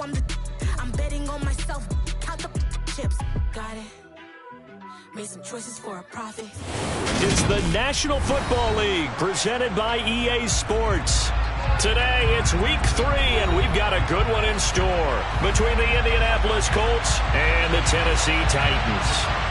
I'm betting on myself. Count the chips. Got it. Made some choices for a profit. It's the National Football League presented by EA Sports. Today, it's week 3, and we've got a good one in store between the Indianapolis Colts and the Tennessee Titans.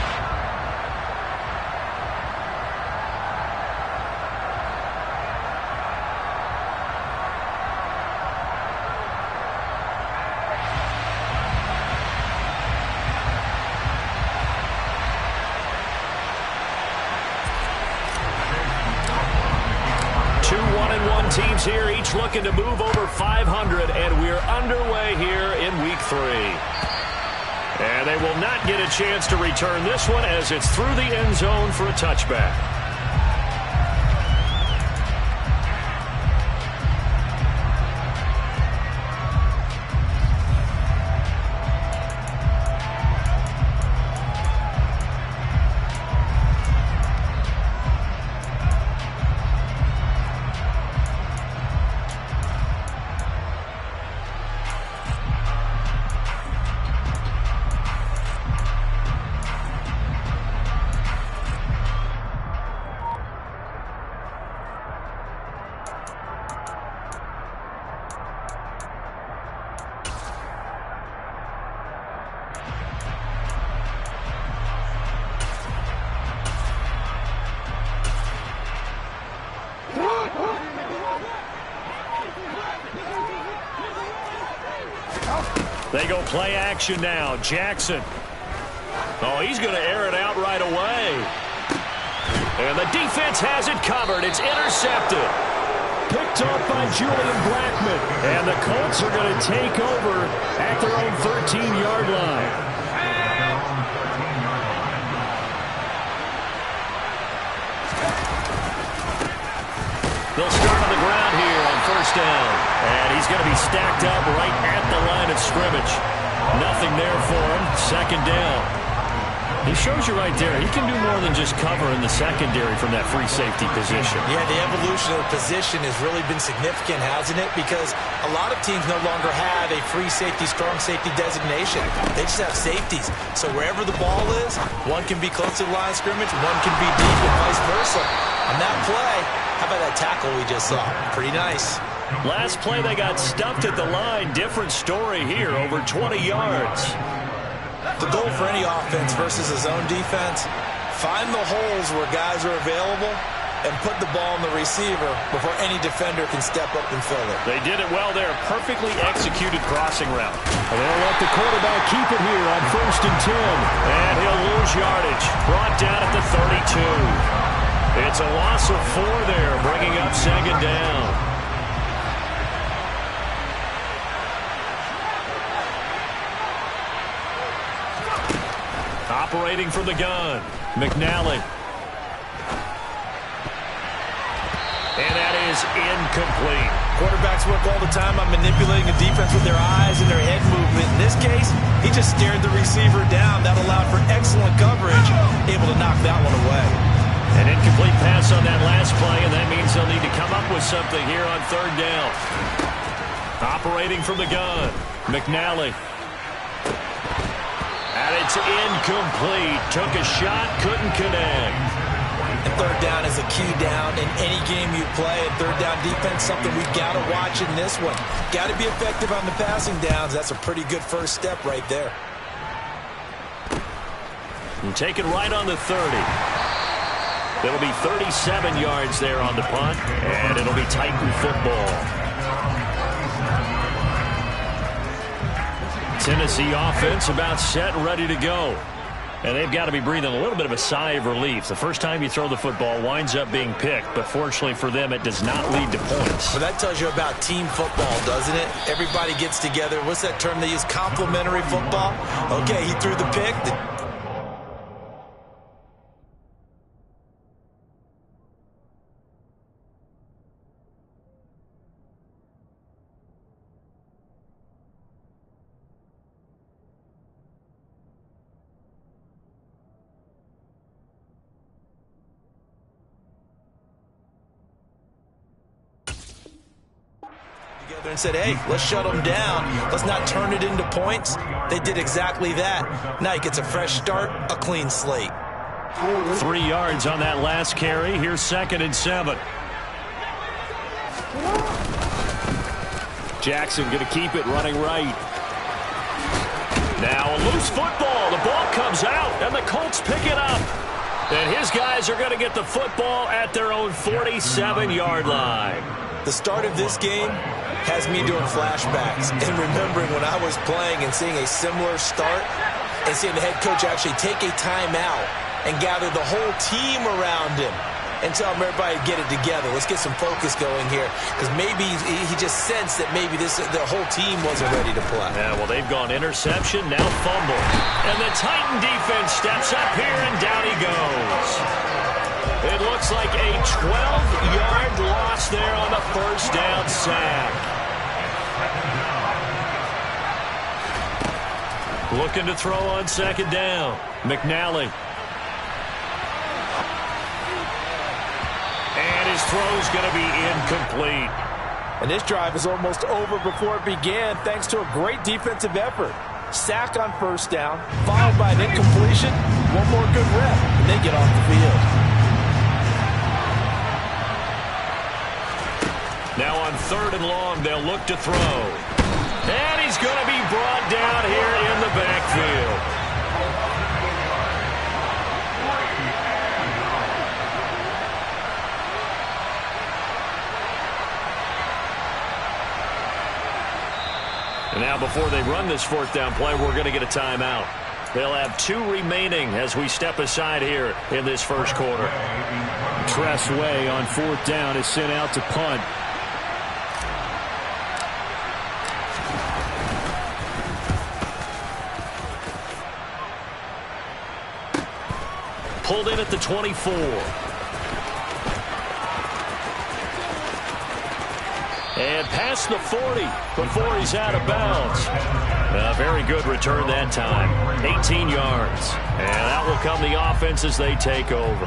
Teams here each looking to move over 500, and we're underway here in week 3. And they will not get a chance to return this one as it's through the end zone for a touchback. They go play action now. Jackson. Oh, he's going to air it out right away. And the defense has it covered. It's intercepted. Picked off by Julian Blackmon. And the Colts are going to take over at their own 13-yard line. They'll start on the ground here on first down. And he's going to be stacked up right at the line of scrimmage. Nothing there for him. Second down. He shows you right there, he can do more than just cover in the secondary from that free safety position. Yeah, the evolution of the position has really been significant, hasn't it? Because a lot of teams no longer have a free safety, strong safety designation. They just have safeties. So wherever the ball is, one can be close to the line of scrimmage, one can be deep, and vice versa. On that play, how about that tackle we just saw? Pretty nice. Last play, they got stuffed at the line. Different story here, over 20 yards. The goal for any offense versus a zone defense, find the holes where guys are available and put the ball in the receiver before any defender can step up and fill it. They did it well there. Perfectly executed crossing route. And they'll let the quarterback keep it here on 1st and 10. And he'll lose yardage. Brought down at the 32. It's a loss of 4 there, bringing up second down. Operating from the gun, McNally. And that is incomplete. Quarterbacks work all the time on manipulating the defense with their eyes and their head movement. In this case, he just stared the receiver down. That allowed for excellent coverage, able to knock that one away. An incomplete pass on that last play, and that means they'll need to come up with something here on third down. Operating from the gun, McNally. And it's incomplete. Took a shot, couldn't connect. And third down is a key down in any game you play. And third down defense, something we've got to watch in this one. Got to be effective on the passing downs. That's a pretty good first step right there. And take it right on the 30. It'll be 37 yards there on the punt, and it'll be Titan football. Tennessee offense about set and ready to go. And they've got to be breathing a little bit of a sigh of relief. The first time you throw the football winds up being picked, but fortunately for them, it does not lead to points. Well, that tells you about team football, doesn't it? Everybody gets together. What's that term they use? Complementary football? Okay, he threw the pick. and said, hey, let's shut them down. Let's not turn it into points. They did exactly that. Now he gets a fresh start, a clean slate. 3 yards on that last carry. Here's 2nd and 7. Jackson going to keep it running right. Now a loose football. The ball comes out, and the Colts pick it up. And his guys are going to get the football at their own 47-yard line. The start of this game has me doing flashbacks and remembering when I was playing and seeing a similar start and seeing the head coach actually take a timeout and gather the whole team around him and tell him everybody to get it together. Let's get some focus going here, because maybe he just sensed that maybe the whole team wasn't ready to play. Yeah, well, they've gone interception, now fumble. And the Titan defense steps up here, and down he goes. It looks like a 12-yard loss there on the first down sack. Looking to throw on 2nd down. McNally. And his throw's going to be incomplete. And this drive is almost over before it began, thanks to a great defensive effort. Sack on 1st down, followed by an incompletion. One more good rep, and they get off the field. Now on 3rd and long, they'll look to throw. And he's going to be brought down here in the backfield. And now before they run this 4th down play, we're going to get a timeout. They'll have 2 remaining as we step aside here in this first quarter. Tress Way on 4th down is sent out to punt. Pulled in at the 24. And past the 40 before he's out of bounds. A very good return that time. 18 yards. And that will come the offense as they take over.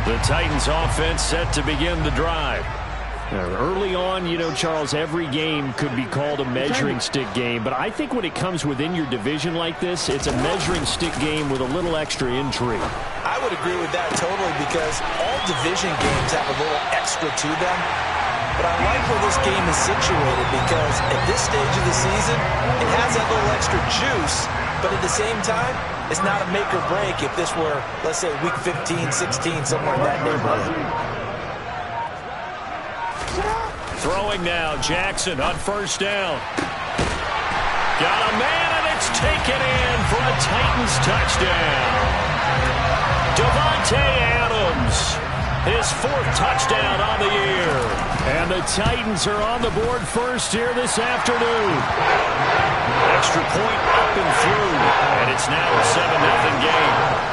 The Titans offense set to begin the drive. Early on, you know, Charles, every game could be called a measuring stick game. But I think when it comes within your division like this, it's a measuring stick game with a little extra intrigue. I would agree with that totally, because all division games have a little extra to them. But I like where this game is situated, because at this stage of the season, it has that little extra juice. But at the same time, it's not a make or break if this were, let's say, week 15, 16, somewhere in that neighborhood. Throwing now, Jackson on 1st down. Got a man, and it's taken in for a Titans touchdown. Davante Adams, his 4th touchdown on the year. And the Titans are on the board first here this afternoon. Extra point up and through, and it's now a 7-0 game.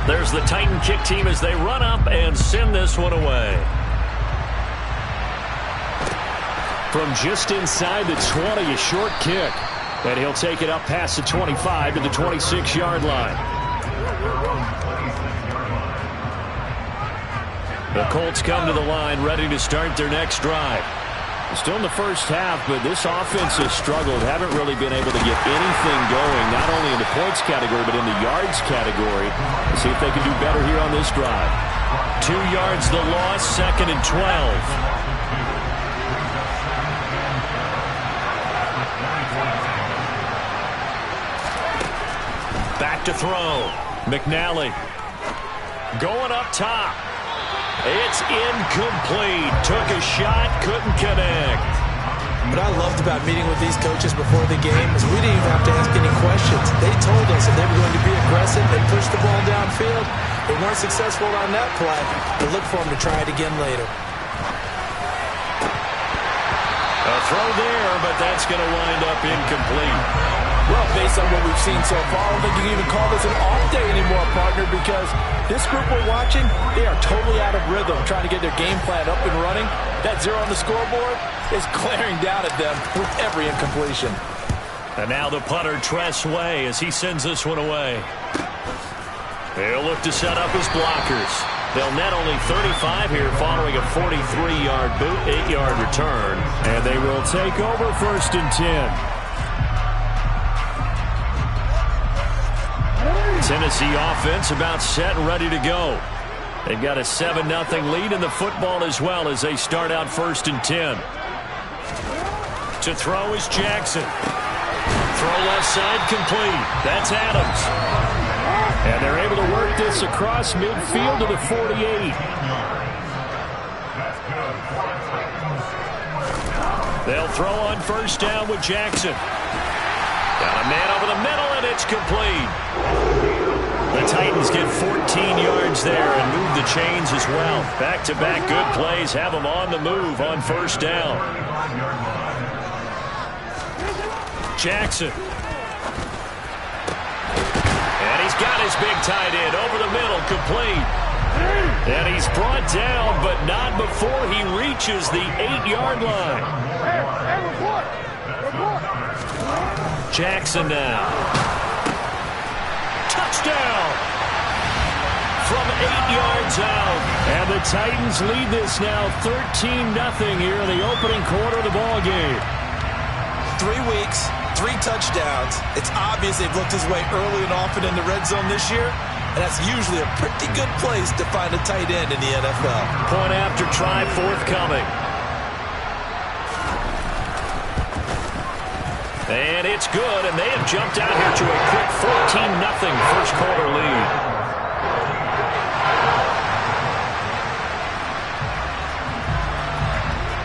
There's the Titan kick team as they run up and send this one away. From just inside the 20, a short kick. And he'll take it up past the 25 to the 26-yard line. The Colts come to the line ready to start their next drive. Still in the first half, but this offense has struggled. Haven't really been able to get anything going, not only in the points category, but in the yards category. Let's see if they can do better here on this drive. 2 yards the loss, 2nd and 12. Back to throw. McNally going up top. It's incomplete. Took a shot, couldn't connect. What I loved about meeting with these coaches before the game is we didn't even have to ask any questions. They told us if they were going to be aggressive and push the ball downfield. They weren't successful on that play, but look for them to try it again later. A throw there, but that's going to wind up incomplete. Well, based on what we've seen so far, I don't think you can even call this an off day anymore, partner, because this group we're watching, they are totally out of rhythm, trying to get their game plan up and running. That 0 on the scoreboard is glaring down at them with every incompletion. And now the punter, Tress Way, as he sends this one away. They'll look to set up his blockers. They'll net only 35 here following a 43-yard boot, 8-yard return. And they will take over 1st and 10. Tennessee offense about set and ready to go. They've got a 7-0 lead in the football as well as they start out 1st and 10. To throw is Jackson. Throw left side complete. That's Adams. And they're able to work this across midfield to the 48. They'll throw on 1st down with Jackson. Got a man over the middle, and it's complete. The Titans get 14 yards there and move the chains as well. Back-to-back good plays have them on the move on 1st down. Jackson. And he's got his big tight end over the middle, complete. And he's brought down, but not before he reaches the 8-yard line. Jackson now. Touchdown from 8 yards out. And the Titans lead this now 13-0 here in the opening quarter of the ball game. 3 weeks, 3 touchdowns. It's obvious they've looked his way early and often in the red zone this year. And that's usually a pretty good place to find a tight end in the NFL. Point after try forthcoming. And it's good, and they have jumped out here to a quick 14-0 first quarter lead.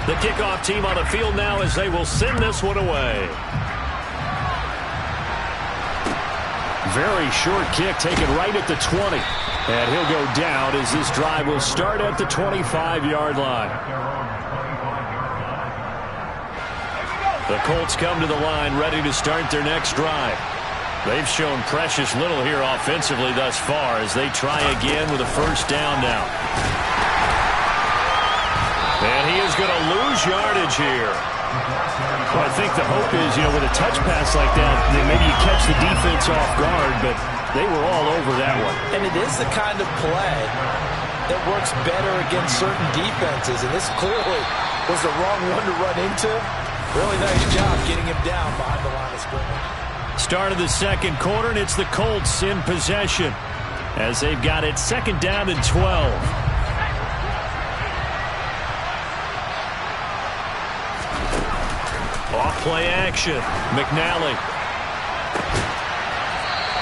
The kickoff team on the field now as they will send this one away. Very short kick taken right at the 20. And he'll go down as this drive will start at the 25-yard line. The Colts come to the line ready to start their next drive. They've shown precious little here offensively thus far as they try again with a 1st down now. And he is going to lose yardage here. Well, I think the hope is, with a touch pass like that, maybe you catch the defense off guard, but they were all over that one. And it is the kind of play that works better against certain defenses, and this clearly was the wrong one to run into. Really nice job getting him down behind the line of scrimmage. Start of the second quarter, and it's the Colts in possession as they've got it 2nd down and 12. Off play action. McNally.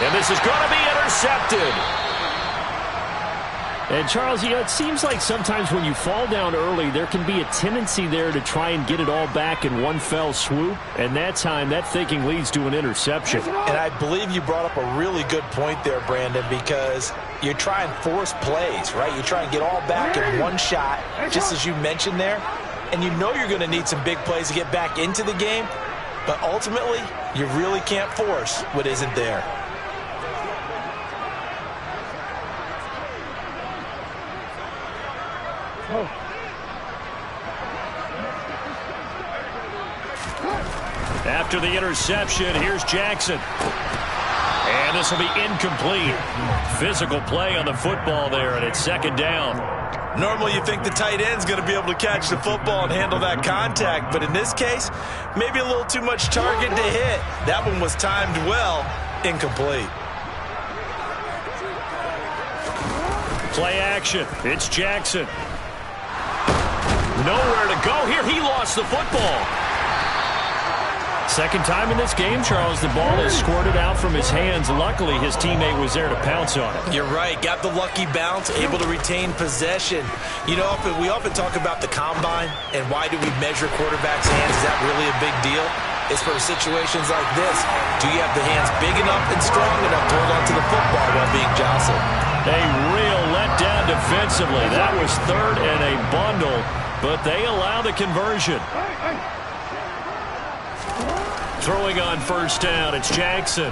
And this is going to be intercepted. And, Charles, it seems like sometimes when you fall down early, there can be a tendency there to try and get it all back in one fell swoop. And that time, that thinking leads to an interception. And I believe you brought up a really good point there, Brandon, because you try and force plays, right? You try and get all back in one shot, just as you mentioned there. And you know you're going to need some big plays to get back into the game. But ultimately, you really can't force what isn't there. After the interception, here's Jackson. And this will be incomplete. Physical play on the football there, and it's 2nd down. Normally you think the tight end's going to be able to catch the football and handle that contact, but in this case, maybe a little too much target to hit. That one was timed well, incomplete. Play action. It's Jackson. Nowhere to go here. He lost the football. Second time in this game, Charles, the ball is squirted out from his hands. Luckily, his teammate was there to pounce on it. You're right. Got the lucky bounce, able to retain possession. We often talk about the combine and why do we measure quarterbacks' hands. Is that really a big deal? It's for situations like this. Do you have the hands big enough and strong enough to hold on to the football while being jostled? A real letdown defensively. That was 3rd and a bundle, but they allow the conversion. Throwing on first down, it's Jackson.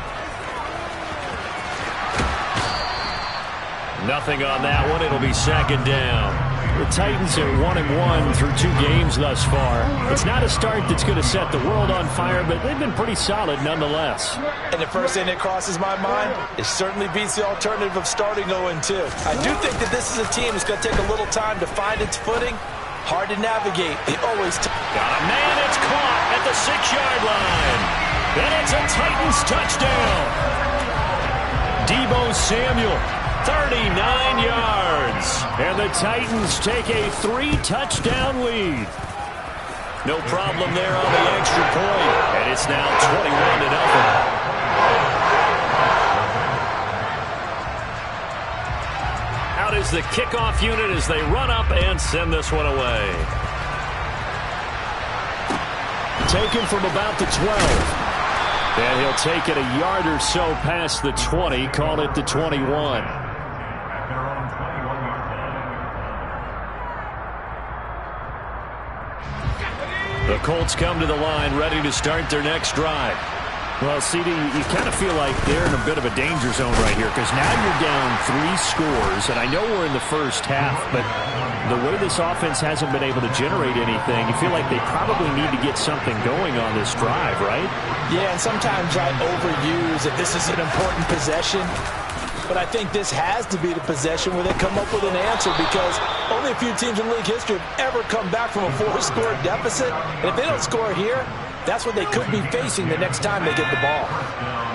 Nothing on that one. It'll be second down. The Titans are 1-1 through 2 games thus far. It's not a start that's going to set the world on fire, but they've been pretty solid nonetheless. And the first thing that crosses my mind, it certainly beats the alternative of starting 0-2. I do think that this is a team that's going to take a little time to find its footing. Hard to navigate. They always got a man. It's caught at the 6-yard line. And it's a Titans touchdown. Deebo Samuel. 39 yards. And the Titans take a 3-touchdown lead. No problem there on the extra point. And it's now 21-0. Out is the kickoff unit as they run up and send this one away. Taken from about the 12. And he'll take it a yard or so past the 20. Call it the 21. The Colts come to the line ready to start their next drive. Well, CD, you kind of feel like they're in a bit of a danger zone right here because now you're down 3 scores, and I know we're in the first half, but the way this offense hasn't been able to generate anything, you feel like they probably need to get something going on this drive, right? Yeah, and sometimes I overuse that this is an important possession. But I think this has to be the possession where they come up with an answer because only a few teams in league history have ever come back from a 4-score deficit. And if they don't score here, that's what they could be facing the next time they get the ball.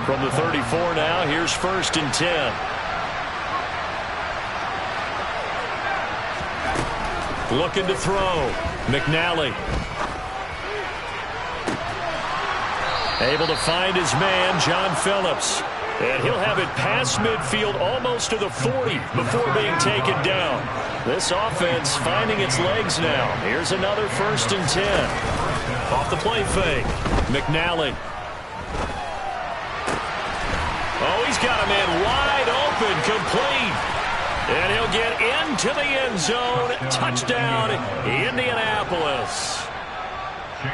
From the 34 now, here's 1st and 10. Looking to throw. McNally. Able to find his man, John Phillips. And he'll have it past midfield almost to the 40 before being taken down. This offense finding its legs now. Here's another 1st and 10. Off the play fake. McNally. Oh, he's got a man wide open, complete. And he'll get into the end zone. Touchdown, Indianapolis.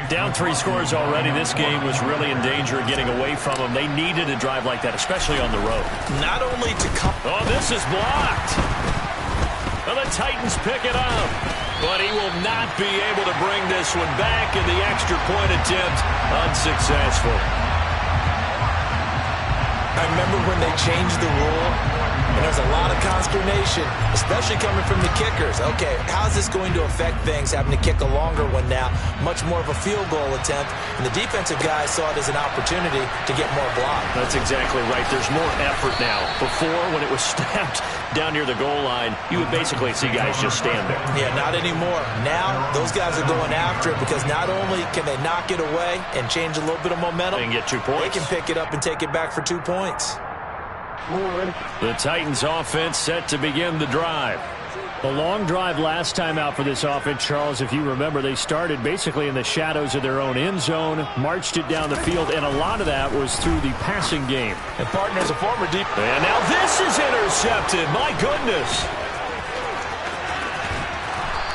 Down 3 scores already. This game was really in danger of getting away from them. They needed a drive like that, especially on the road. Not only to come... Oh, this is blocked. Well, the Titans pick it up. But he will not be able to bring this one back, and the extra point attempt unsuccessful. I remember when they changed the rule, and there's a lot of consternation, especially coming from the kickers. Okay, how's this going to affect things, having to kick a longer one now? Much more of a field goal attempt, and the defensive guys saw it as an opportunity to get more block. That's exactly right. There's more effort now. Before, when it was snapped down near the goal line, you would basically see guys just stand there. Yeah, not anymore. Now, those guys are going after it because not only can they knock it away and change a little bit of momentum, and get 2 points. They can pick it up and take it back for 2 points. The Titans offense set to begin the drive. The long drive last time out for this offense, Charles, if you remember, they started basically in the shadows of their own end zone, marched it down the field, and a lot of that was through the passing game. And partner's a former deep. And now this is intercepted. My goodness.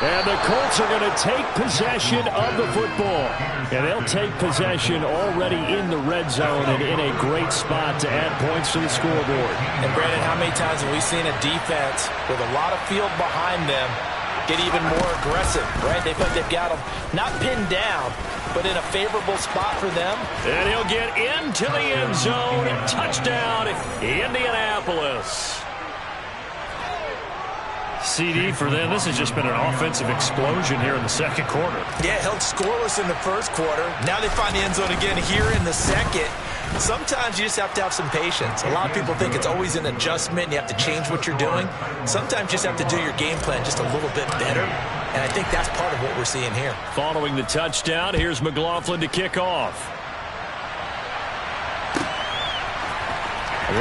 And the Colts are going to take possession of the football. And they'll take possession already in the red zone and in a great spot to add points to the scoreboard. And Brandon, how many times have we seen a defense with a lot of field behind them get even more aggressive, right? They feel like they've got them not pinned down, but in a favorable spot for them. And he'll get into the end zone. Touchdown, Indianapolis. CD for them. This has just been an offensive explosion here in the second quarter. Yeah, held scoreless in the first quarter. Now they find the end zone again here in the second. Sometimes you just have to have some patience. A lot of people think it's always an adjustment. You have to change what you're doing. Sometimes you just have to do your game plan just a little bit better. And I think that's part of what we're seeing here. Following the touchdown, here's McLaughlin to kick off.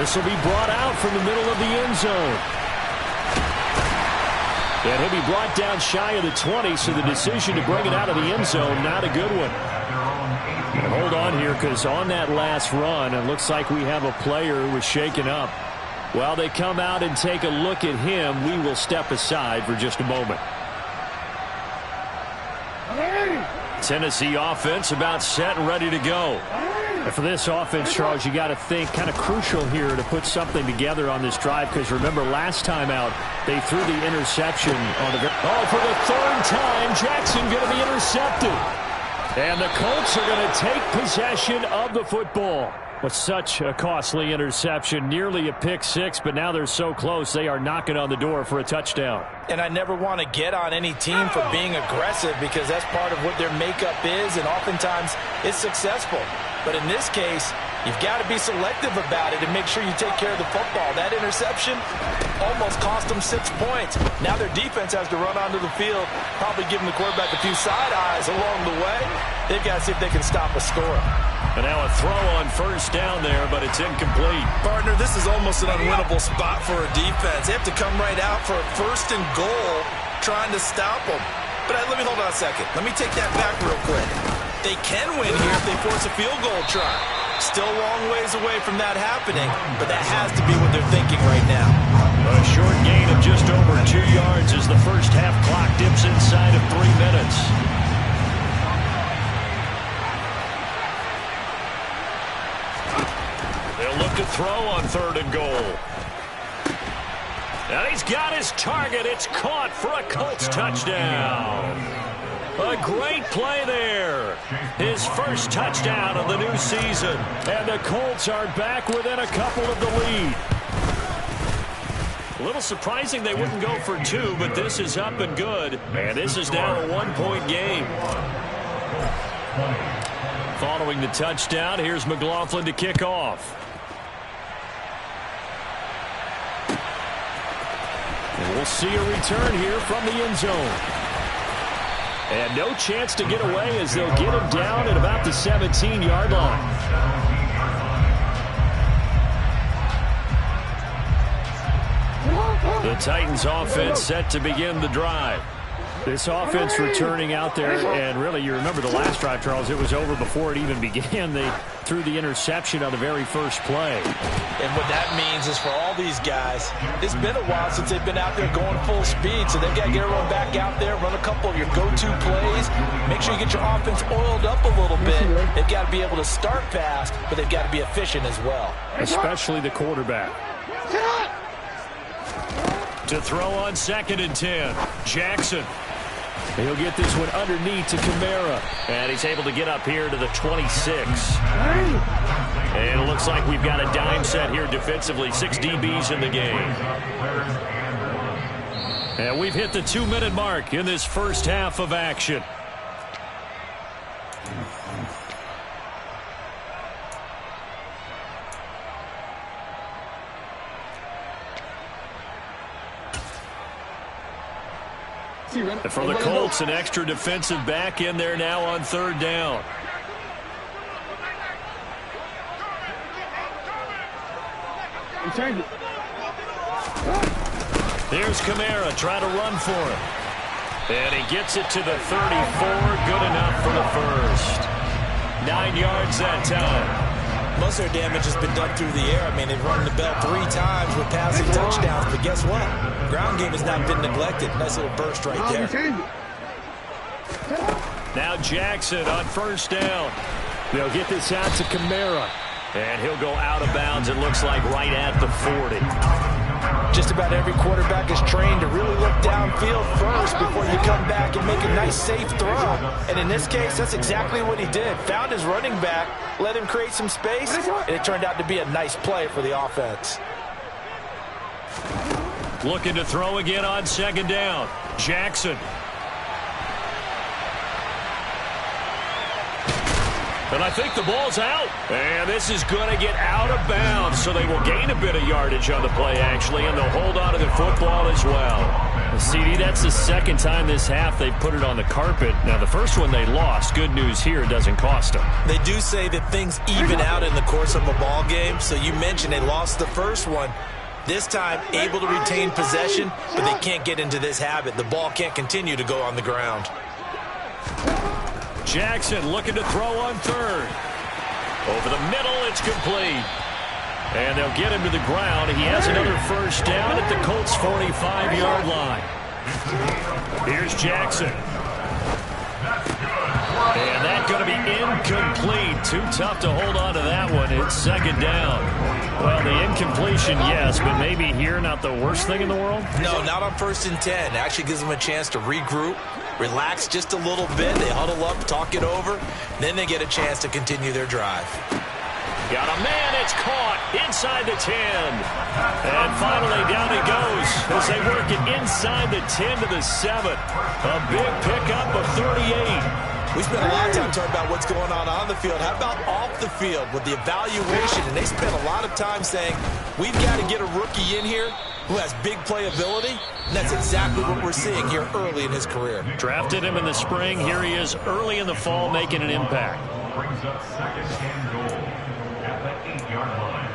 This will be brought out from the middle of the end zone. And he'll be brought down shy of the 20, so the decision to bring it out of the end zone, not a good one. And hold on here, because on that last run, it looks like we have a player who was shaken up. While they come out and take a look at him, we will step aside for just a moment. Tennessee offense about set and ready to go. For this offense, Charles, you got to think kind of crucial here to put something together on this drive, because remember last time out they threw the interception on the for the third time. Jackson going to be intercepted, and the Colts are going to take possession of the football. With such a costly interception, nearly a pick six, but now they're so close they are knocking on the door for a touchdown. And I never want to get on any team for being aggressive, because that's part of what their makeup is, and oftentimes it's successful. But in this case, you've got to be selective about it and make sure you take care of the football. That interception almost cost them 6 points. Now their defense has to run onto the field, probably giving the quarterback a few side eyes along the way. They've got to see if they can stop a score. And now a throw on first down there, but it's incomplete. Partner, this is almost an unwinnable spot for a defense. They have to come right out for a 1st and goal trying to stop them. But let me hold on a second. Let me take that back real quick. They can win here if they force a field goal try. Still a long ways away from that happening, but that has to be what they're thinking right now. A short gain of just over 2 yards as the first half clock dips inside of 3 minutes. They'll look to throw on 3rd and goal. And he's got his target. It's caught for a Colts touchdown. A great play there. His first touchdown of the new season. And the Colts are back within a couple of the lead. A little surprising they wouldn't go for 2, but this is up and good. And this is now a 1-point game. Following the touchdown, here's McLaughlin to kick off. And we'll see a return here from the end zone. And no chance to get away as they'll get him down at about the 17-yard line. The Titans offense set to begin the drive. This offense returning out there, and really, you remember the last drive, Charles, it was over before it even began. They threw the interception on the very first play. And what that means is for all these guys, it's been a while since they've been out there going full speed, so they've got to get everyone back out there, run a couple of your go-to plays, make sure you get your offense oiled up a little bit. They've got to be able to start fast, but they've got to be efficient as well. Especially the quarterback. To throw on 2nd and 10, Jackson. He'll get this one underneath to Kamara. And he's able to get up here to the 26. And it looks like we've got a dime set here defensively. 6 DBs in the game. And we've hit the 2-minute mark in this first half of action. For the Colts, an extra defensive back in there now on 3rd down. There's Kamara trying to run for him. And he gets it to the 34. Good enough for the first. 9 yards that time. Most of their damage has been done through the air. I mean, they've rung the bell 3 times with passing touchdowns. But guess what? Ground game has not been neglected. Nice little burst right there. Now Jackson on 1st down. They'll get this out to Kamara. And he'll go out of bounds, it looks like, right at the 40. Just about every quarterback is trained to really look downfield first before you come back and make a nice, safe throw. And in this case, that's exactly what he did. Found his running back, let him create some space, and it turned out to be a nice play for the offense. Looking to throw again on 2nd down. Jackson. And I think the ball's out. And this is going to get out of bounds, so they will gain a bit of yardage on the play, actually, and they'll hold on to the football as well. CD, that's the 2nd time this half they've put it on the carpet. Now, the first one they lost. Good news here, it doesn't cost them. They do say that things even out in the course of a ball game, so you mentioned they lost the first one. This time, able to retain possession, but they can't get into this habit. The ball can't continue to go on the ground. Jackson looking to throw on 3rd. Over the middle, it's complete. And they'll get him to the ground. He has another first down at the Colts' 45-yard line. Here's Jackson. And that's going to be incomplete too tough to hold on to that one. It's second down. Well, the incompletion, yes, but maybe here not the worst thing in the world? No, not on 1st and 10. Actually gives them a chance to regroup, relax just a little bit. They huddle up, talk it over, then they get a chance to continue their drive. Got a man, it's caught inside the 10. And finally down he goes as they work it inside the 10 to the 7. A big pickup of 38. We spent a lot of time talking about what's going on the field. How about off the field with the evaluation? And they spent a lot of time saying, we've got to get a rookie in here who has big playability. And that's exactly what we're seeing here early in his career. Drafted him in the spring. Here he is early in the fall making an impact. Brings up second and goal at the 8-yard line.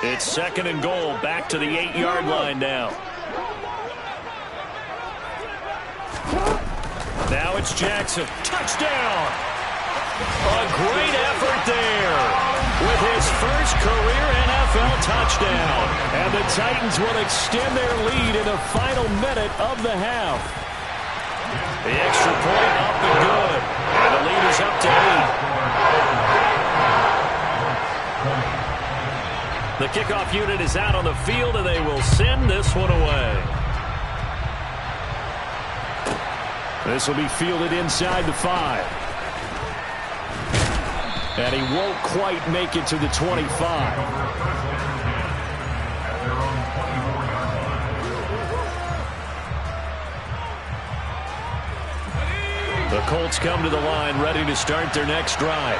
It's second and goal, back to the 8-yard line now. Now it's Jackson. Touchdown! A great effort there with his first career NFL touchdown. And the Titans will extend their lead in the final minute of the half. The extra point up and good. And the lead is up to 8. The kickoff unit is out on the field, and they will send this one away. This will be fielded inside the 5. And he won't quite make it to the 25. The Colts come to the line ready to start their next drive.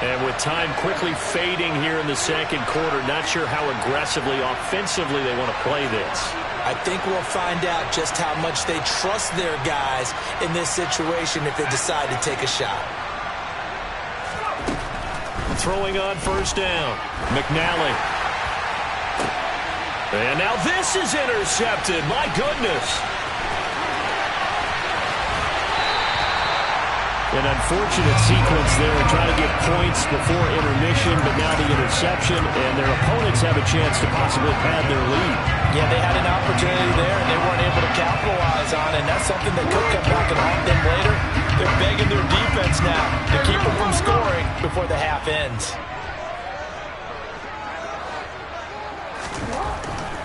And with time quickly fading here in the second quarter, not sure how aggressively, offensively they want to play this. I think we'll find out just how much they trust their guys in this situation if they decide to take a shot. Throwing on first down, McNally. And now this is intercepted. My goodness. An unfortunate sequence there, trying to get points before intermission, but now the interception, and their opponents have a chance to possibly pad their lead. Yeah, they had an opportunity there, and they weren't able to capitalize on it, and that's something that could come back and haunt them later. They're begging their defense now to keep them from scoring before the half ends.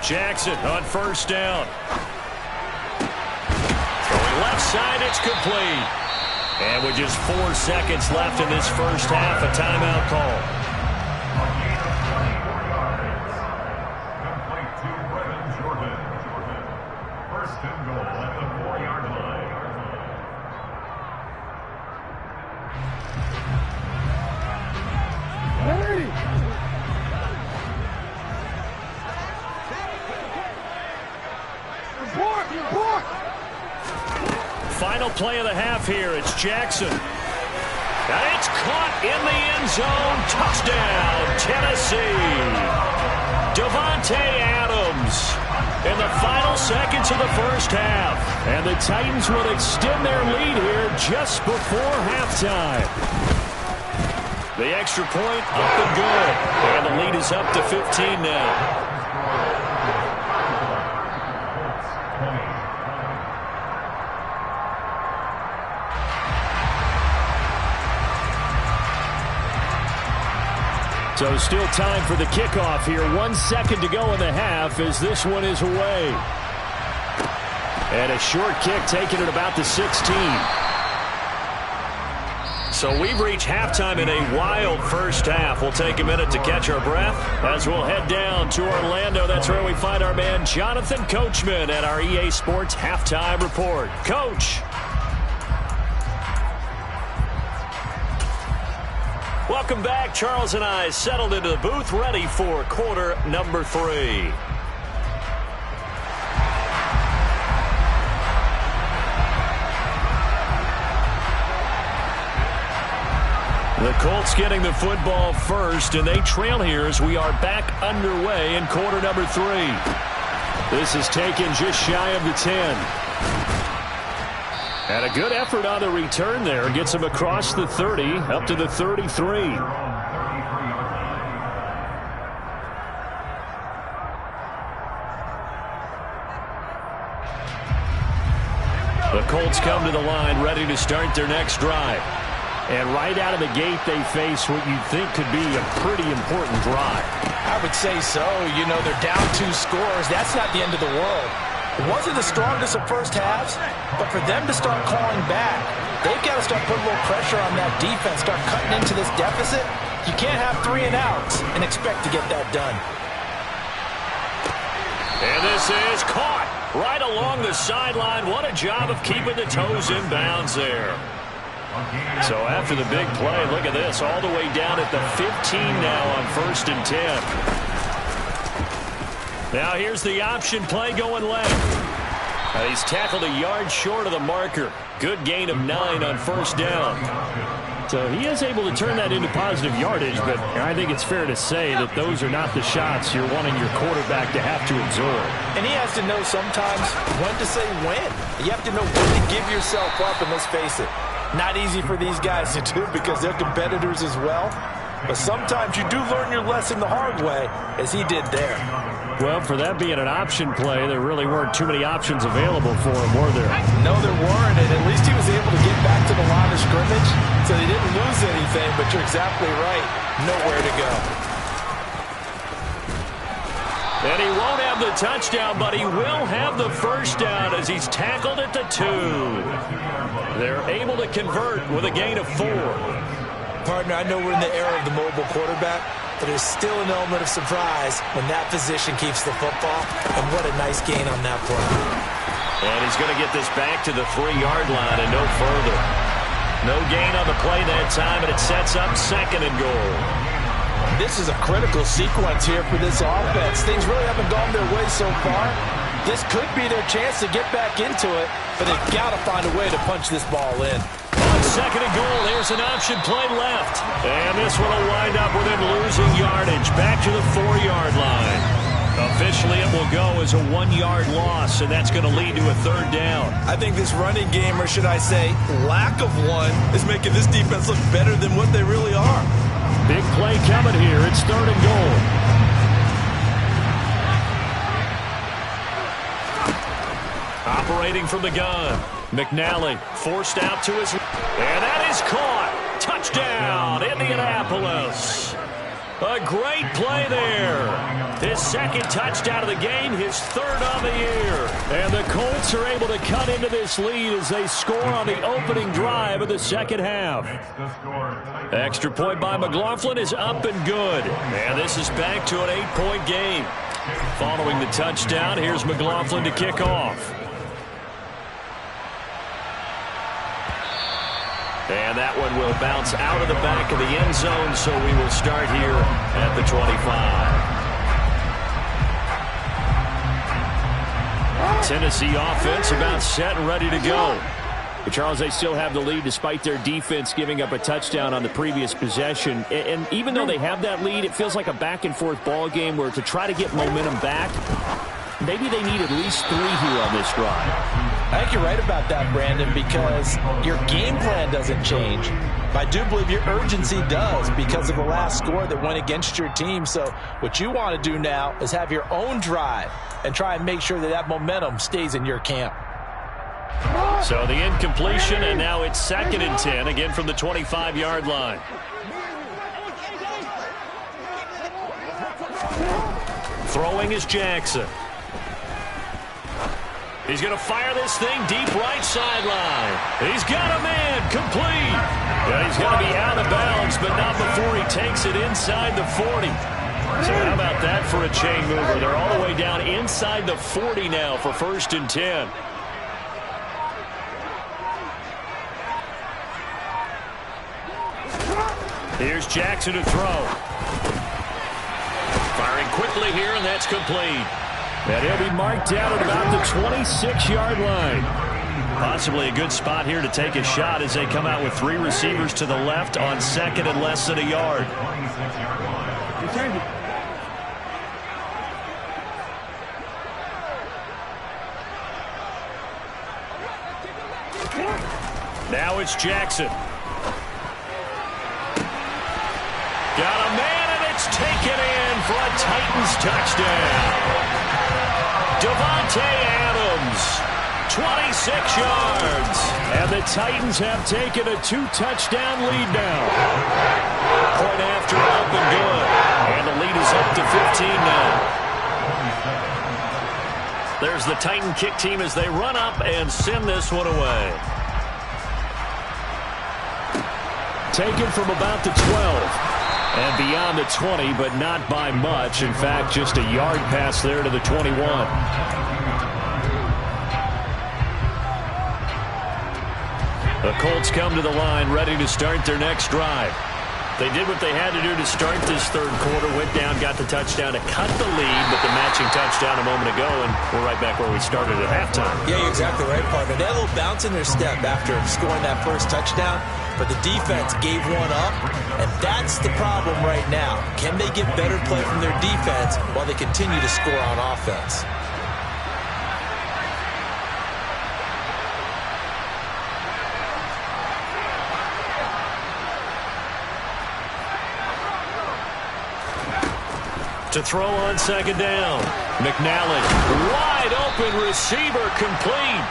Jackson on first down. Throwing left side, it's complete. And with just 4 seconds left in this first half, a timeout call. Complete to Brevin Jordan. First and goal at the 4-yard line. Final play of the half here. It's Jackson. And it's caught in the end zone. Touchdown, Tennessee. Devontae Adams in the final seconds of the first half. And the Titans will extend their lead here just before halftime. The extra point up and good. And the lead is up to 15 now. So still time for the kickoff here. 1 second to go in the half as this one is away. And a short kick taken at about the 16. So we've reached halftime in a wild first half. We'll take a minute to catch our breath as we'll head down to Orlando. That's where we find our man Jonathan Coachman at our EA Sports Halftime Report. Coach. Welcome back. Charles and I settled into the booth, ready for quarter number 3. The Colts getting the football first, and they trail here as we are back underway in quarter number 3. This is taken just shy of the 10. And a good effort on the return there. Gets him across the 30, up to the 33. The Colts come to the line ready to start their next drive. And right out of the gate, they face what you'd think could be a pretty important drive. I would say so. You know, they're down 2 scores. That's not the end of the world. It wasn't the strongest of first halves, but for them to start calling back, they've got to start putting a little pressure on that defense, start cutting into this deficit. You can't have 3 and outs and expect to get that done. And this is caught right along the sideline. What a job of keeping the toes in bounds there. So after the big play, look at this, all the way down at the 15 now on 1st and 10. Now here's the option play going left. He's tackled a yard short of the marker. Good gain of 9 on 1st down. So he is able to turn that into positive yardage, but I think it's fair to say that those are not the shots you're wanting your quarterback to have to absorb. And he has to know sometimes when to say when. You have to know when to give yourself up, and let's face it, not easy for these guys to do because they're competitors as well. But sometimes you do learn your lesson the hard way, as he did there. Well, for that being an option play, there really weren't too many options available for him, were there? No, there weren't, and at least he was able to get back to the line of scrimmage, so he didn't lose anything, but you're exactly right. Nowhere to go. And he won't have the touchdown, but he will have the 1st down as he's tackled at the 2. They're able to convert with a gain of 4. Partner, I know we're in the era of the mobile quarterback, but there's still an element of surprise when that position keeps the football, and what a nice gain on that play. And he's going to get this back to the 3-yard line and no further. No gain on the play that time, and it sets up 2nd and goal. This is a critical sequence here for this offense. Things really haven't gone their way so far. This could be their chance to get back into it, but they've got to find a way to punch this ball in. On 2nd and goal, there's an option play left. And this one will wind up with him losing yardage back to the 4-yard line. Officially, it will go as a 1-yard loss, and that's going to lead to a 3rd down. I think this running game, or should I say lack of one, is making this defense look better than what they really are. Big play coming here. It's 3rd and goal. Operating from the gun. McNally forced out to his... And that is caught. Touchdown, Indianapolis. A great play there. His 2nd touchdown of the game, his 3rd of the year. And the Colts are able to cut into this lead as they score on the opening drive of the 2nd half. Extra point by McLaughlin is up and good. And this is back to an 8-point game. Following the touchdown, here's McLaughlin to kick off. And that one will bounce out of the back of the end zone, so we will start here at the 25. Tennessee offense about set and ready to go. But Charles, they still have the lead despite their defense giving up a touchdown on the previous possession. And even though they have that lead, it feels like a back-and-forth ball game where to try to get momentum back, maybe they need at least 3 here on this drive. I think you're right about that, Brandon, because your game plan doesn't change. But I do believe your urgency does because of the last score that went against your team. So what you want to do now is have your own drive and try and make sure that that momentum stays in your camp. So the incompletion, and now it's 2nd and 10, again from the 25-yard line. Throwing is Jackson. He's going to fire this thing deep right sideline. He's got a man complete. Yeah, he's going to be out of bounds, but not before he takes it inside the 40. So how about that for a chain mover? They're all the way down inside the 40 now for 1st and 10. Here's Jackson to throw. Firing quickly here, and that's complete. And he'll be marked down at about the 26-yard line. Possibly a good spot here to take a shot as they come out with 3 receivers to the left on 2nd and less than a yard. Now it's Jackson. Got a man, and it's taken in for a Titans touchdown. Davante Adams, 26 yards. And the Titans have taken a 2-touchdown lead now. Point after up and good. And the lead is up to 15 now. There's the Titan kick team as they run up and send this one away. Taken from about the 12. And beyond the 20, but not by much. In fact, just a yard pass there to the 21. The Colts come to the line ready to start their next drive. They did what they had to do to start this third quarter, went down, got the touchdown to cut the lead, but the matching touchdown a moment ago, and we're right back where we started at halftime. Yeah, you're exactly right, partner. They had a little bounce in their step after scoring that first touchdown, but the defense gave one up, and that's the problem right now. Can they get better play from their defense while they continue to score on offense? To throw on second down. McNally, wide open receiver, complete.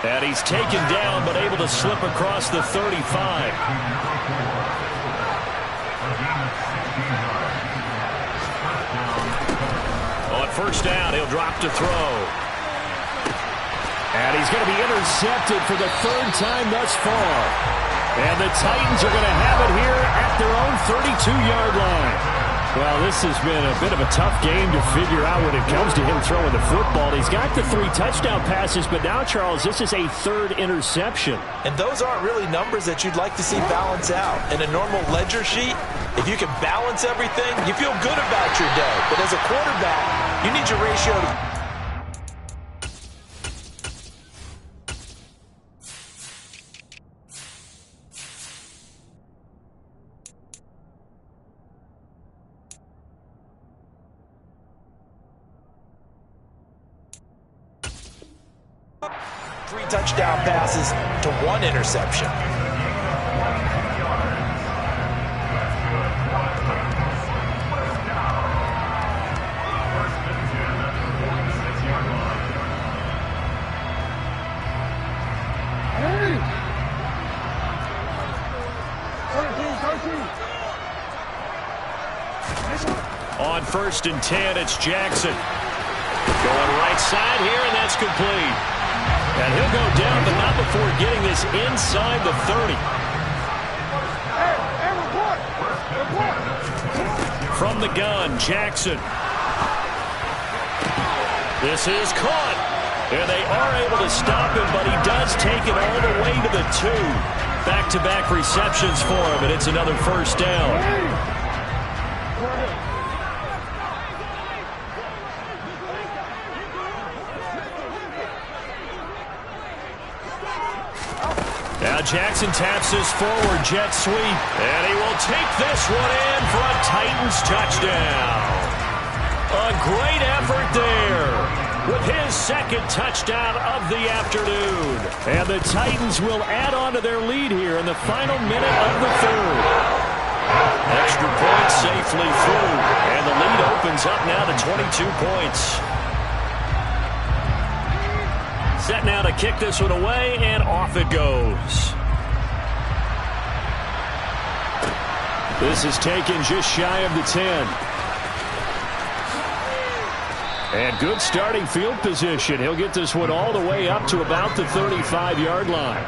And he's taken down, but able to slip across the 35. On first down, he'll drop to throw. And he's going to be intercepted for the third time thus far. And the Titans are going to have it here at their own 32-yard line. Well, this has been a bit of a tough game to figure out when it comes to him throwing the football. He's got the 3 touchdown passes, but now, Charles, this is a third interception. And those aren't really numbers that you'd like to see balance out. In a normal ledger sheet, if you can balance everything, you feel good about your day. But as a quarterback, you need your ratio to... 3 touchdown passes to 1 interception. On first and 10, it's Jackson. Going right side here, and that's complete. And he'll go down, but not before getting this inside the 30. From the gun, Jackson. This is caught. And they are able to stop him, but he does take it all the way to the 2. Back-to-back receptions for him, and it's another first down. Now Jackson taps his forward jet sweep, and he will take this one in for a Titans touchdown. A great effort there with his second touchdown of the afternoon. And the Titans will add on to their lead here in the final minute of the third. Extra point safely through, and the lead opens up now to 22 points. Set now to kick this one away, and off it goes. This is taken just shy of the 10. And good starting field position. He'll get this one all the way up to about the 35-yard line.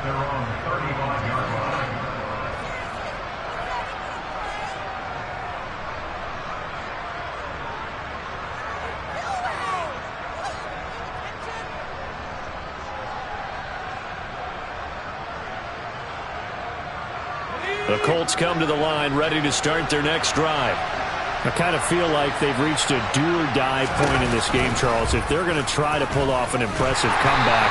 The Colts come to the line ready to start their next drive. I kind of feel like they've reached a do-or-die point in this game, Charles. If they're going to try to pull off an impressive comeback,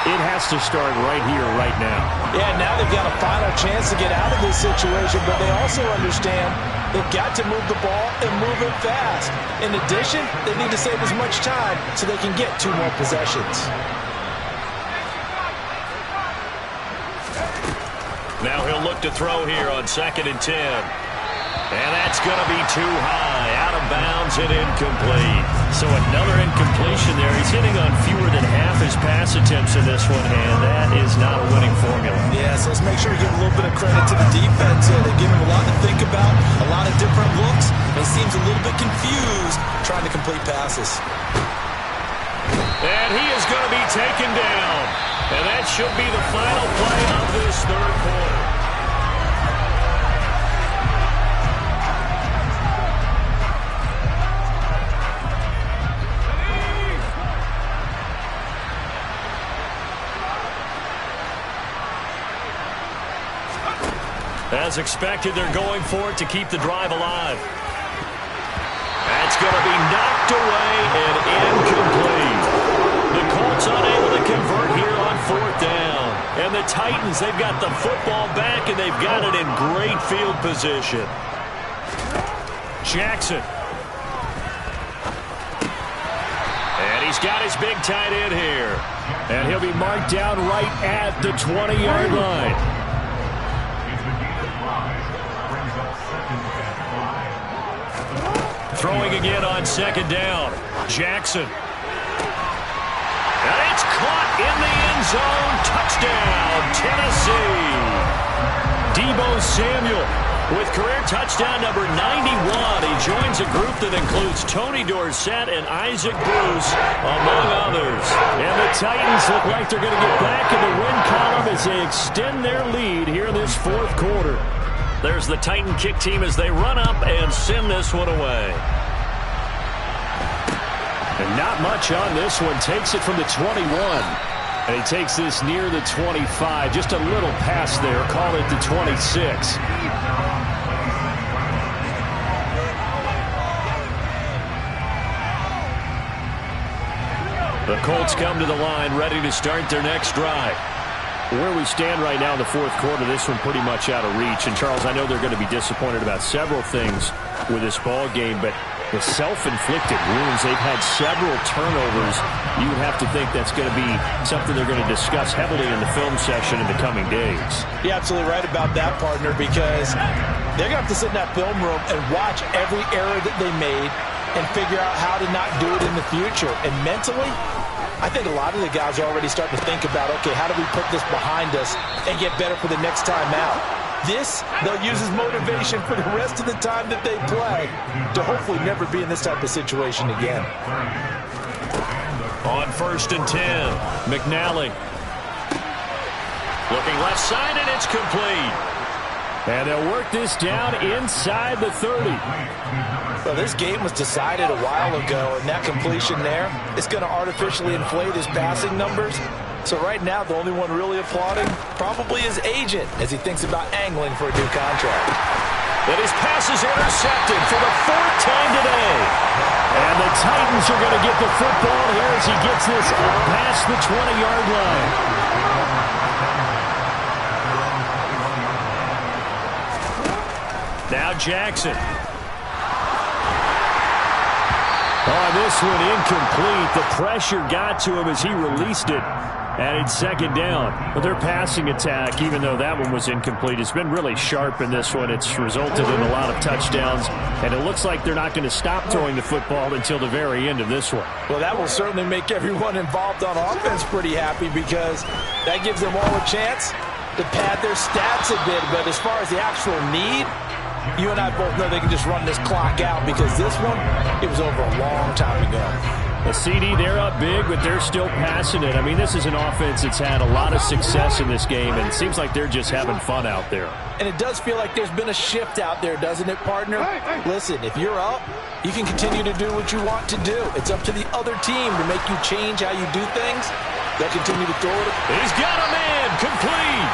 it has to start right here, right now. Yeah, now they've got a final chance to get out of this situation, but they also understand they've got to move the ball and move it fast. In addition, they need to save as much time so they can get 2 more possessions. Now he'll look to throw here on 2nd and 10. And that's going to be too high, out of bounds and incomplete. So another incompletion there. He's hitting on fewer than half his pass attempts in this one, and that is not a winning formula. Yeah, so let's make sure we give a little bit of credit to the defense here. They give him a lot to think about, a lot of different looks. He seems a little bit confused trying to complete passes. And he is going to be taken down. And that should be the final play of this third quarter. As expected, they're going for it to keep the drive alive. That's going to be knocked away and incomplete. The Colts unable to convert here on fourth down. And the Titans, they've got the football back, and they've got it in great field position. Jackson. And he's got his big tight end here. And he'll be marked down right at the 20-yard line. Throwing again on second down. Jackson. And it's caught in the end zone. Touchdown, Tennessee. Deebo Samuel with career touchdown number 91. He joins a group that includes Tony Dorsett and Isaac Bruce, among others. And the Titans look like they're going to get back in the win column as they extend their lead here in this fourth quarter. There's the Titan kick team as they run up and send this one away. And not much on this one. Takes it from the 21. And he takes this near the 25. Just a little pass there. Call it the 26. The Colts come to the line, ready to start their next drive. Where we stand right now in the fourth quarter, this one pretty much out of reach. And, Charles, I know they're going to be disappointed about several things with this ball game, but the self-inflicted wounds, they've had several turnovers. You would have to think that's going to be something they're going to discuss heavily in the film session in the coming days. You're absolutely right about that, partner, because they're going to have to sit in that film room and watch every error that they made and figure out how to not do it in the future. And mentally, I think a lot of the guys are already starting to think about, okay, how do we put this behind us and get better for the next time out? This, they'll use as motivation for the rest of the time that they play to hopefully never be in this type of situation again. On 1st and 10, McNally. Looking left side, and it's complete. And they'll work this down inside the 30. Well, this game was decided a while ago, and that completion there is going to artificially inflate his passing numbers. So right now, the only one really applauding probably his agent as he thinks about angling for a new contract. And his pass is intercepted for the 4th time today. And the Titans are going to get the football here as he gets this up past the 20-yard line. Now Jackson. Oh, this one incomplete. The pressure got to him as he released it. And it's second down. But their passing attack, even though that one was incomplete, has been really sharp in this one. It's resulted in a lot of touchdowns. And it looks like they're not going to stop throwing the football until the very end of this one. Well, that will certainly make everyone involved on offense pretty happy because that gives them all a chance to pad their stats a bit. But as far as the actual need, you and I both know they can just run this clock out because this one, it was over a long time ago. The CD, they're up big, but they're still passing it. I mean, this is an offense that's had a lot of success in this game, and it seems like they're just having fun out there. And it does feel like there's been a shift out there, doesn't it, partner? Listen, if you're up, you can continue to do what you want to do. It's up to the other team to make you change how you do things. They'll continue to throw it. He's got a man, complete.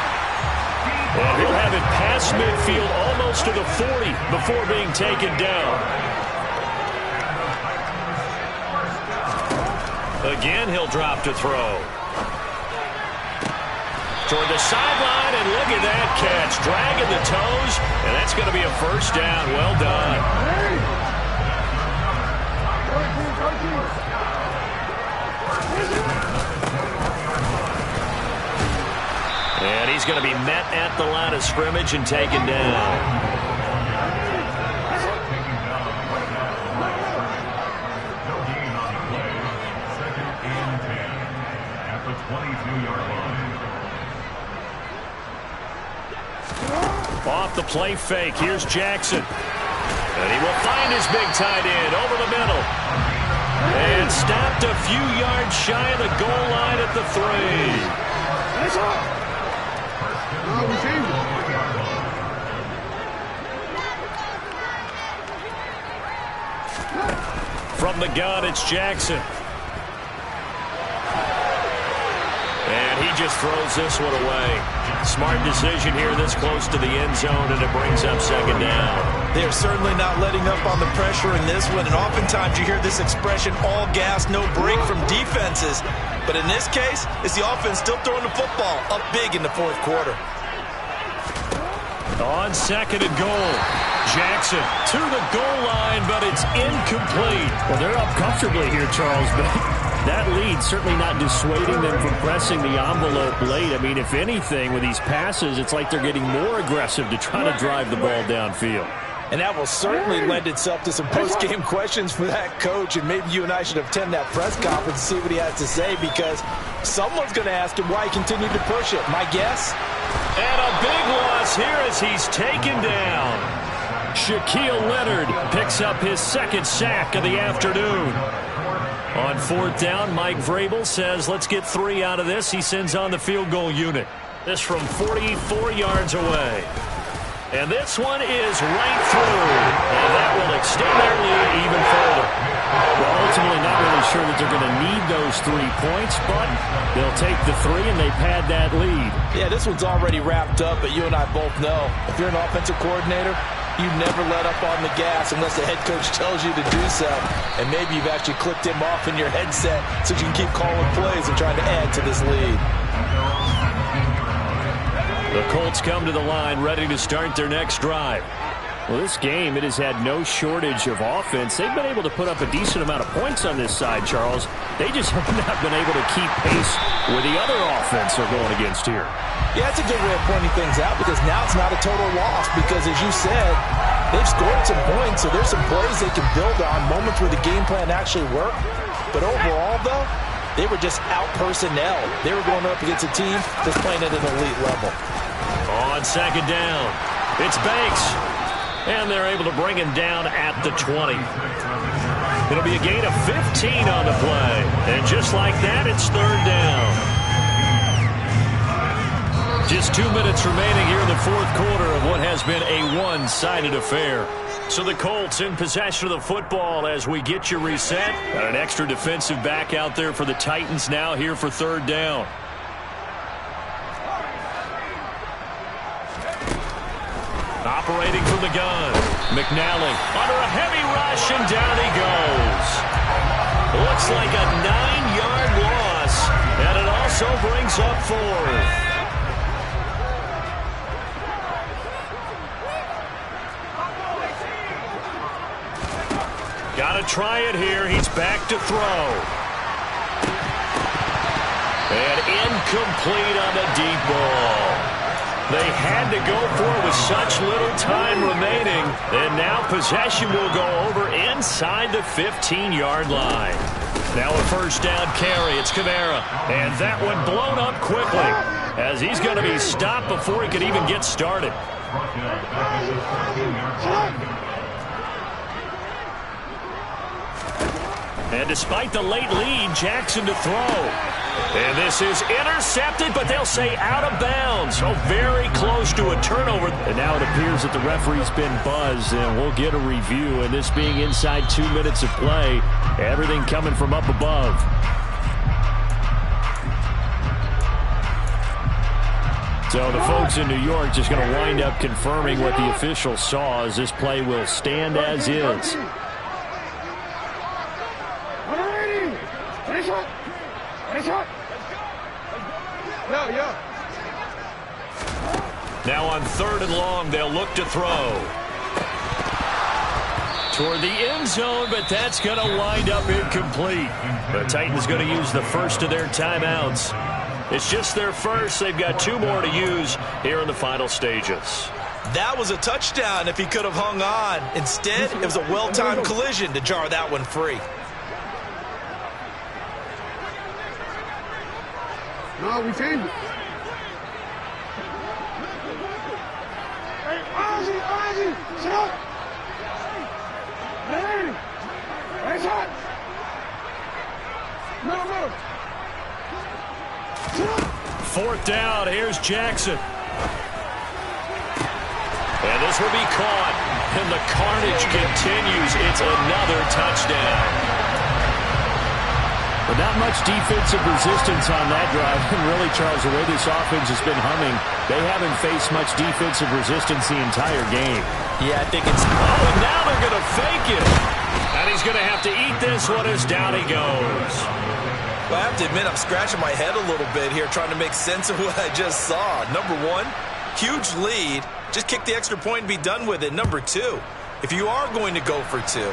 And he'll have it past midfield almost to the 40 before being taken down. Again, he'll drop to throw. Toward the sideline, and look at that catch. Dragging the toes, and that's going to be a first down. Well done. And he's going to be met at the line of scrimmage and taken down. 2-yard line. Off the play fake, here's Jackson. And he will find his big tight end over the middle. And stopped a few yards shy of the goal line at the 3. From the gun, it's Jackson. And he just throws this one away. Smart decision here this close to the end zone, and it brings up second down. They're certainly not letting up on the pressure in this one, and oftentimes you hear this expression, all gas, no break from defenses. But in this case, it's the offense still throwing the football up big in the fourth quarter. On second and goal, Jackson to the goal line, but it's incomplete. Well, they're up comfortably here, Charles, but that lead certainly not dissuading them from pressing the envelope late. I mean, if anything, with these passes, it's like they're getting more aggressive to try to drive the ball downfield. And that will certainly lend itself to some post-game questions for that coach, and maybe you and I should attend that press conference and see what he has to say, because someone's going to ask him why he continued to push it. My guess? And a big loss here as he's taken down. Shaquille Leonard picks up his second sack of the afternoon. On fourth down, Mike Vrabel says, let's get 3 out of this. He sends on the field goal unit. This from 44 yards away. And this one is right through. And that will extend their lead even further. Well, ultimately not really sure that they're going to need those 3 points, but they'll take the 3 and they pad that lead. Yeah, this one's already wrapped up, but you and I both know if you're an offensive coordinator, you never let up on the gas unless the head coach tells you to do so. And maybe you've actually clicked him off in your headset so you can keep calling plays and trying to add to this lead. The Colts come to the line ready to start their next drive. Well, this game, it has had no shortage of offense. They've been able to put up a decent amount of points on this side, Charles. They just have not been able to keep pace with the other offense they're going against here. Yeah, that's a good way of pointing things out, because now it's not a total loss, because as you said, they've scored some points, so there's some plays they can build on, moments where the game plan actually worked. But overall, though, they were just out-personnel. They were going up against a team that's playing at an elite level. On second down, it's Banks. And they're able to bring him down at the 20. It'll be a gain of 15 on the play. And just like that, it's third down. Just 2 minutes remaining here in the fourth quarter of what has been a one-sided affair. So the Colts in possession of the football as we get you reset. Got an extra defensive back out there for the Titans now here for third down. Operating from the gun, McNally under a heavy rush, and down he goes. Looks like a 9-yard loss, and it also brings up 4th. Got to try it here. He's back to throw. And incomplete on the deep ball. They had to go for it with such little time remaining. And now possession will go over inside the 15-yard line. Now a first down carry. It's Kamara. And that one blown up quickly as he's going to be stopped before he could even get started. And despite the late lead, Jackson to throw. And this is intercepted, but they'll say out of bounds. So very close to a turnover. And now it appears that the referee's been buzzed, and we'll get a review. And this being inside 2 minutes of play, everything coming from up above. So the folks in New York just going to wind up confirming what the official saw, as this play will stand as is. Now on third and long, they'll look to throw. Toward the end zone, but that's going to wind up incomplete. The Titans going to use the first of their timeouts. It's just their first. They've got 2 more to use here in the final stages. That was a touchdown if he could have hung on. Instead, it was a well-timed collision to jar that one free. No, we changed it. Hey, Ozzy, sit up. Hey, hey, shot. No. Sit up. Fourth down, here's Jackson. And this will be caught, and the carnage continues. It's another touchdown. But not much defensive resistance on that drive. And really, Charles, the way this offense has been humming, they haven't faced much defensive resistance the entire game. Yeah, I think it's... Oh, and now they're going to fake it. And he's going to have to eat this one as down he goes. Well, I have to admit, I'm scratching my head a little bit here trying to make sense of what I just saw. Number one, huge lead. Just kick the extra point and be done with it. Number two, if you are going to go for two,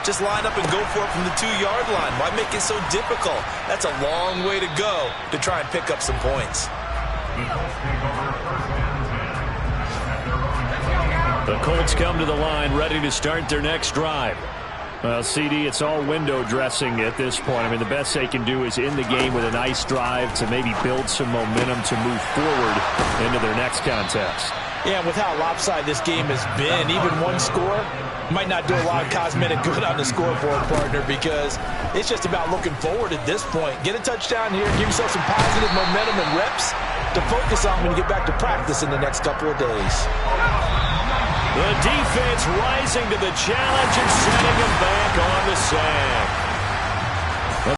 just line up and go for it from the 2-yard line. Why make it so difficult? That's a long way to go to try and pick up some points. The Colts come to the line ready to start their next drive. Well, CD, it's all window dressing at this point. I mean, the best they can do is end the game with a nice drive to maybe build some momentum to move forward into their next contest. Yeah, and with how lopsided this game has been, even one score might not do a lot of cosmetic good on the scoreboard, partner, because it's just about looking forward at this point. Get a touchdown here, give yourself some positive momentum and reps to focus on when you get back to practice in the next couple of days. The defense rising to the challenge and setting him back on the sack.